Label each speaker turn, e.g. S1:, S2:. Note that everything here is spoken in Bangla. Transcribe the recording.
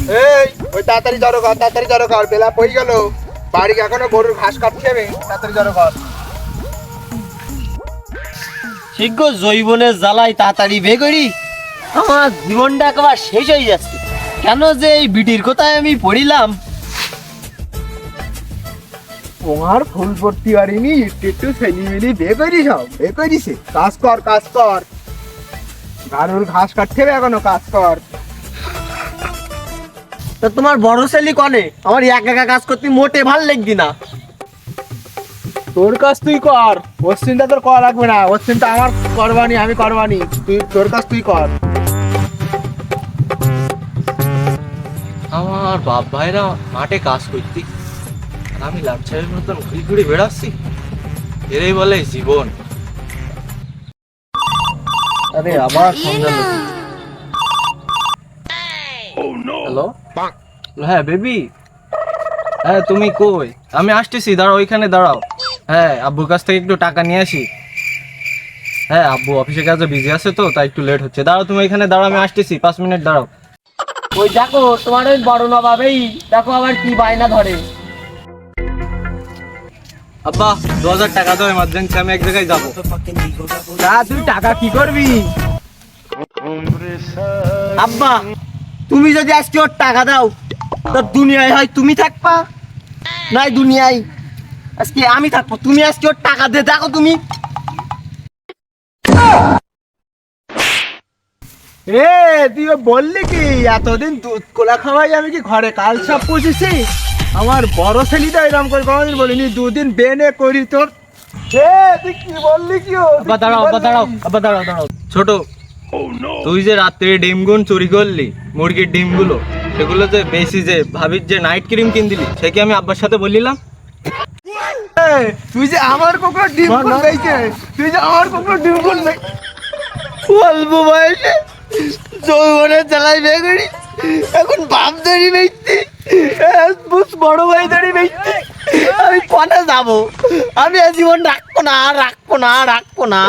S1: এই ওই তাড়াতাড়ি জড়ো কর বেলা পড়ে গেল। বাড়ি এখনো গরুর ঘাস কাটতে হবে, তাড়াতাড়ি জড়ো কর।
S2: ঠিক গো, জৈবনের জ্বালাই তাড়াতাড়ি বে করি। আমার জীবনটা একবার শেষ হয়ে যাচ্ছে। কেন যে এই বিটির কথায় আমি পড়িলাম।
S1: তোমার ফুল ভর্তি বাড়িনি একটু ছেলি মিলি বে করিস, বে করিছে। কাজ কর গরুর ঘাস কাটতে হবে, এখনো কাজ কর।
S2: তা তোমার বড় ছেলে কনে? আমার একা কাজ করতে মোটে ভাল লাগবি না।
S1: তোর কাজ তুই কর, ওর চিন্তা তোর করা লাগবে না। ওর চিন্তা আমার করবানি, আমি করবানি। তোর কাজ তুই কর।
S2: আমার বাপ ভাইরা মাঠে কাজ করতি, আর আমি লাচ্ছারের মতন ঘুরে ঘুরে বেড়াচ্ছি। এরাই বলে জীবন। আরে আবার সন্ধ্যা। হ্যালো, হ্যাঁ বেবি, হ্যাঁ তুমি কই? আমি আসতেছি, দাঁড়াও, ওইখানে দাঁড়াও। হ্যাঁ, আব্বুর কাছ থেকে একটু টাকা নিয়ে আসি। হ্যাঁ, আব্বু অফিসের কাজে বিজি আছে তো, তাই একটু লেট হচ্ছে। দাঁড়াও, তুমি এখানে দাঁড়াও, আমি আসতেছি, 5 মিনিট দাঁড়াও। ওই দেখো তোমার ওই বড় নবাবেই দেখো আবার কি বায়না ধরে। আব্বা 2000 টাকা দাও, এমার্জেন্সি, আমি এক জায়গায় যাবো।
S1: তা তুই টাকা কি করবি?
S2: আব্বা তুমি যদি আজকে ওর টাকা দাও, তো দুনিয়ায় হয় তুমি থাকবা, নাই দুনিয়ায় আজকে আমি থাকবো। তুমি আজকে ওর টাকা দিয়ে দেখো তুমি।
S1: এ তুই বললি কি এতদিন দুধ কোলা খাওয়াই আমি কি ঘরে কাল সব পুষেছি? আমার বড় ছেলেটা এরকম করে কোনোদিন বলিনি, দুদিন বেনে করি তোর। তুই কি বললি কি?
S2: আব্বা দাঁড়াও, আব্বা দাঁড়াও, আব্বা দাঁড়াও দাঁড়াও। ছোট, তুই যে রাত্রে ডিমগুন চুরি করলি, মুরগির ডিমগুলো, সেগুলো যে বেশি যে ভাবির যে নাইট ক্রিম কিন দিলি, সে কি আমি আব্বার সাথে বললিলাম?
S1: তুই যে আমার কখনো ডিম গুন বেচে, তুই যে আমার কখনো ডিম গুন
S2: অল্প বয়সে যৌবনের জ্বালাই বেগুড়ি, এখন বাপ ধরি বেচছি, বড় ভাই ধরি বেচছি। আমি কনে যাবো? আমি জীবন রাখবো না।